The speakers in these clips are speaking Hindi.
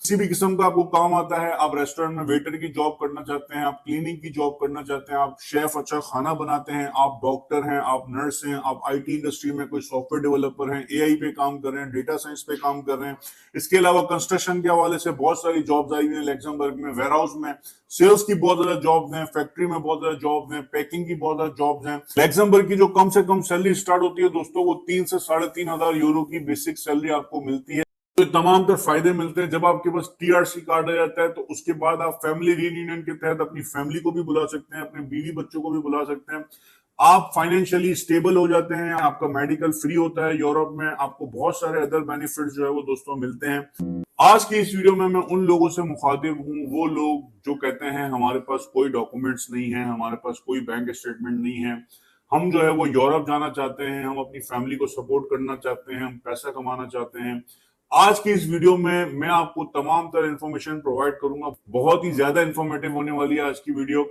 किसी भी किस्म का आपको काम आता है, आप रेस्टोरेंट में वेटर की जॉब करना चाहते हैं, आप क्लीनिंग की जॉब करना चाहते हैं, आप शेफ अच्छा खाना बनाते हैं, आप डॉक्टर हैं, आप नर्स हैं, आप आईटी इंडस्ट्री में कोई सॉफ्टवेयर डेवलपर हैं, एआई पे काम कर रहे हैं, डेटा साइंस पे काम कर रहे हैं। इसके अलावा कंस्ट्रक्शन के हवाले से बहुत सारी जॉब्स आई हुई हैं लग्जमबर्ग में, वेयर हाउस में सेल्स की बहुत ज्यादा जॉब्स हैं, फैक्ट्री में बहुत ज्यादा जॉब्स हैं, पैकिंग की बहुत ज्यादा जॉब्स हैं। लग्जमबर्ग की जो कम से कम सैलरी स्टार्ट होती है दोस्तों, वो 3 से 3,500 यूरो की बेसिक सैलरी आपको मिलती है। तो तमाम तर फायदे मिलते हैं। जब आपके पास टीआरसी कार्ड आ जाता है तो उसके बाद आप फैमिली रीयूनियन के तहत अपनी फैमिली को भी बुला सकते हैं, अपने बीवी बच्चों को भी बुला सकते हैं। आप फाइनेंशियली स्टेबल हो जाते हैं, आपका मेडिकल फ्री होता है। यूरोप में आपको बहुत सारे अदर बेनिफिट्स जो है वो दोस्तों मिलते हैं। आज की इस वीडियो में मैं उन लोगों से मुखातिब हूँ, वो लोग जो कहते हैं हमारे पास कोई डॉक्यूमेंट्स नहीं है, हमारे पास कोई बैंक स्टेटमेंट नहीं है, हम जो है वो यूरोप जाना चाहते हैं, हम अपनी फैमिली को सपोर्ट करना चाहते हैं, हम पैसा कमाना चाहते हैं। आज की इस वीडियो में मैं आपको तमाम तरह इंफॉर्मेशन प्रोवाइड करूंगा। बहुत ही ज्यादा इंफॉर्मेटिव होने वाली है आज की वीडियो।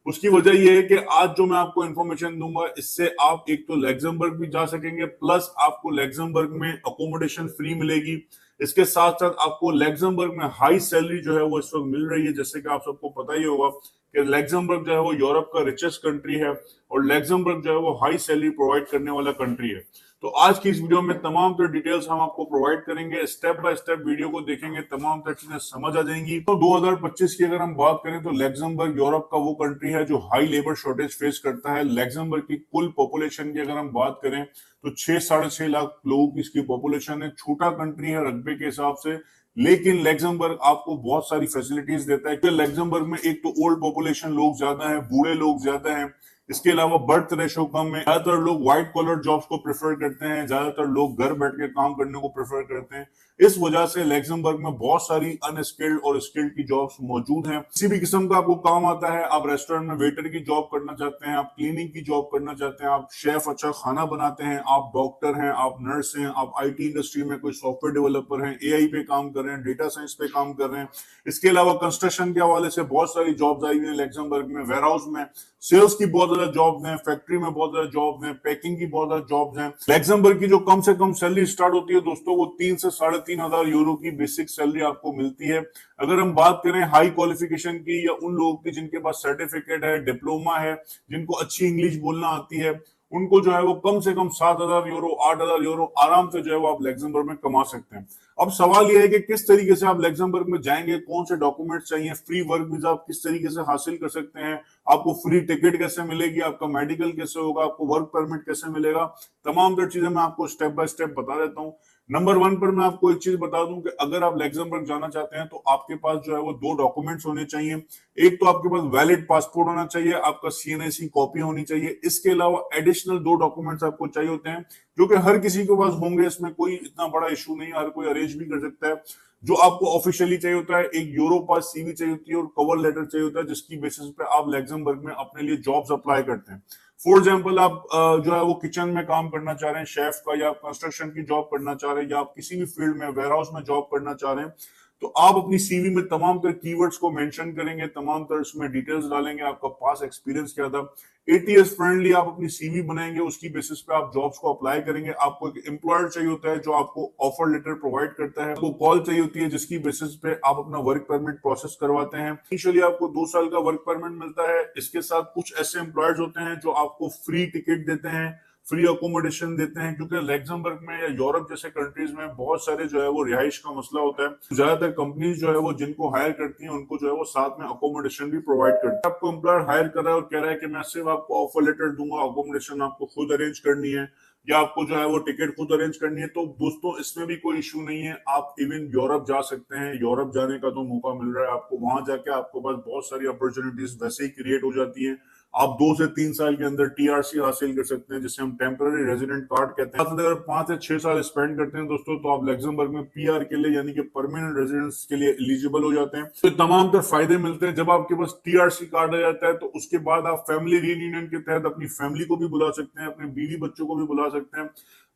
उसकी वजह यह है कि आज जो मैं आपको इंफॉर्मेशन दूंगा, इससे आप एक तो लग्जमबर्ग भी जा सकेंगे, प्लस आपको लग्जमबर्ग में अकोमोडेशन फ्री मिलेगी। इसके साथ साथ आपको लग्जमबर्ग में हाई सैलरी जो है वो इस वक्त मिल रही है। जैसे कि आप सबको पता ही होगा कि लग्जमबर्ग जो है वो यूरोप का रिचेस्ट कंट्री है और लग्जमबर्ग जो है वो हाई सैलरी प्रोवाइड करने वाला कंट्री है। तो आज की इस वीडियो में तमाम तरह डिटेल्स हम आपको प्रोवाइड करेंगे। स्टेप बाय स्टेप वीडियो को देखेंगे, तमाम तरह चीजें समझ आ जाएंगी। तो 2025 की अगर हम बात करें तो लग्जमबर्ग यूरोप का वो कंट्री है जो हाई लेबर शॉर्टेज फेस करता है। लग्जमबर्ग की कुल पॉपुलेशन की अगर हम बात करें तो 6-6.5 लाख लोगों की इसकी पॉपुलेशन है। छोटा कंट्री है रकबे के हिसाब से, लेकिन लग्जमबर्ग आपको बहुत सारी फैसिलिटीज देता है। लग्जमबर्ग में एक तो ओल्ड पॉपुलेशन लोग ज्यादा है, बूढ़े लोग ज्यादा हैं। इसके अलावा बर्थ रेशो कम है। ज्यादातर लोग व्हाइट कॉलर जॉब्स को प्रेफर करते हैं, ज्यादातर लोग घर बैठ के काम करने को प्रेफर करते हैं। इस वजह से लग्जमबर्ग में बहुत सारी अनस्किल्ड और स्किल्ड की जॉब्स मौजूद हैं। किसी भी किस्म का आपको काम आता है, आप रेस्टोरेंट में वेटर की जॉब करना चाहते हैं, आप क्लीनिंग की जॉब करना चाहते हैं, आप शेफ अच्छा खाना बनाते हैं, आप डॉक्टर हैं, आप नर्स हैं, आप आईटी इंडस्ट्री में कोई सॉफ्टवेयर डेवलपर हैं, एआई पे काम कर रहे हैं, डेटा साइंस पे काम कर रहे हैं। इसके अलावा कंस्ट्रक्शन के हवाले से बहुत सारी जॉब्स आई हुई हैं लग्जमबर्ग में, वेयर हाउस में सेल्स की बहुत ज्यादा जॉब्स हैं, फैक्ट्री में बहुत ज्यादा जॉब्स हैं, पैकिंग की बहुत ज्यादा जॉब्स हैं। लग्जमबर्ग की जो कम से कम सैलरी स्टार्ट होती है दोस्तों, वो 3 से 3,500 यूरो की बेसिक सैलरी आपको मिलती है। अगर हम बात करें हाई क्वालिफिकेशन की या उन लोगों की जिनके पास सर्टिफिकेट है, डिप्लोमा है, जिनको अच्छी इंग्लिश बोलना आती है, उनको जो है वो कम से कम 7,000 यूरो 8,000 यूरो आराम से जो है वो आप लग्जमबर्ग में कमा सकते हैं। अब सवाल यह है कि किस तरीके से आप लग्जमबर्ग में जाएंगे, कौन से डॉक्यूमेंट चाहिए, फ्री वर्क वीजा आप किस तरीके से हासिल कर सकते हैं, आपको फ्री टिकट कैसे मिलेगी, आपका मेडिकल कैसे होगा, आपको वर्क परमिट कैसे मिलेगा, तमाम तरह चीजें मैं आपको स्टेप बाय स्टेप बता देता हूँ। नंबर 1 पर मैं आपको एक चीज बता दूं कि अगर आप लग्जमबर्ग जाना चाहते हैं तो आपके पास जो है वो 2 डॉक्यूमेंट्स होने चाहिए। एक तो आपके पास वैलिड पासपोर्ट होना चाहिए, आपका सीएनआईसी कॉपी होनी चाहिए। इसके अलावा एडिशनल 2 डॉक्यूमेंट्स आपको चाहिए होते हैं जो कि हर किसी के पास होंगे, इसमें कोई इतना बड़ा इशू नहीं, हर कोई अरेंज भी कर सकता है। जो आपको ऑफिशियली चाहिए होता है, एक यूरो पास सीवी चाहिए होती है और कवर लेटर चाहिए होता है, जिसकी बेसिस पे आप लग्जमबर्ग में अपने लिए जॉब्स अप्लाई करते हैं। फॉर एग्जाम्पल आप जो है वो किचन में काम करना चाह रहे हैं शेफ का, या आप कंस्ट्रक्शन की जॉब करना चाह रहे हैं, या आप किसी भी फील्ड में वेयर हाउस में जॉब करना चाह रहे हैं, तो आप अपनी सीवी में तमाम तरह कीवर्ड्स को मेंशन करेंगे, तमाम तरह उसमें डिटेल्स डालेंगे, आपका पास एक्सपीरियंस क्या था। एटीएस फ्रेंडली आप अपनी सीवी बनाएंगे, उसकी बेसिस पे आप जॉब्स को अप्लाई करेंगे। आपको एक एम्प्लॉयर चाहिए होता है जो आपको ऑफर लेटर प्रोवाइड करता है, आपको कॉल चाहिए होती है जिसकी बेसिस पे आप अपना वर्क परमिट प्रोसेस करवाते हैं। इनिशियली आपको 2 साल का वर्क परमिट मिलता है। इसके साथ कुछ ऐसे एम्प्लॉयर्स होते हैं जो आपको फ्री टिकट देते हैं, फ्री अकोमोडेशन देते हैं, क्योंकि लग्जमबर्ग में या यूरोप जैसे कंट्रीज में बहुत सारे जो है वो रिहाइश का मसला होता है। ज्यादातर कंपनीज जो है वो जिनको हायर करती हैं उनको जो है वो साथ में अकोमोडेशन भी प्रोवाइड करती है। आपको एम्प्लॉयर हायर कर रहा है और कह रहा है कि मैं सिर्फ आपको ऑफर लेटर दूंगा, अकोमोडेशन आपको खुद अरेंज करनी है या आपको जो है वो टिकट खुद अरेंज करनी है, तो दोस्तों इसमें भी कोई इशू नहीं है। आप इवन यूरोप जा सकते हैं। यूरोप जाने का तो मौका मिल रहा है आपको, वहां जाके आपके पास बहुत सारी अपॉर्चुनिटीज वैसे ही क्रिएट हो जाती हैं। आप 2 से 3 साल के अंदर टीआरसी हासिल कर सकते हैं, जिसे हम टेम्पररी रेजिडेंट कार्ड कहते हैं। अगर 5 से 6 साल स्पेंड करते हैं दोस्तों, तो आप लग्जमबर्ग में पीआर के लिए यानी कि परमानेंट रेजिडेंस के लिए एलिजिबल हो जाते हैं। तो तमाम तरह फायदे मिलते हैं। जब आपके पास टीआरसी कार्ड आ जाता है तो उसके बाद आप फैमिली रीयूनियन के तहत अपनी फैमिली को भी बुला सकते हैं, अपने बीवी बच्चों को भी बुला सकते हैं।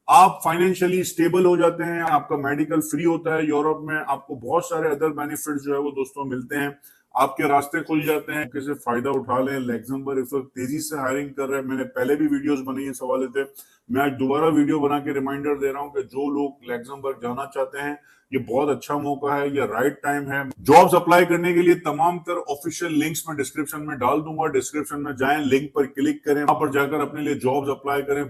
आप फाइनेंशियली स्टेबल हो जाते हैं, आपका मेडिकल फ्री होता है। यूरोप में आपको बहुत सारे अदर बेनिफिट्स जो है वो दोस्तों मिलते हैं, आपके रास्ते खुल जाते हैं, किसी फायदा उठा लें। लग्जमबर्ग इस वक्त तेजी से हायरिंग कर रहे हैं, मैंने पहले भी वीडियोस बनाई इस हवाले से, मैं आज दोबारा वीडियो बना के रिमाइंडर दे रहा हूं कि जो लोग लग्जमबर्ग जाना चाहते हैं, ये बहुत अच्छा मौका है, ये राइट टाइम है। जॉब्स अप्लाई करने के लिए तमाम तर ऑफिशियल लिंक्स में डिस्क्रिप्शन में डाल दूंगा, डिस्क्रिप्शन में जाएं, लिंक पर क्लिक करें, वहां पर जाकर अपने लिए जॉब्स अप्लाई करें।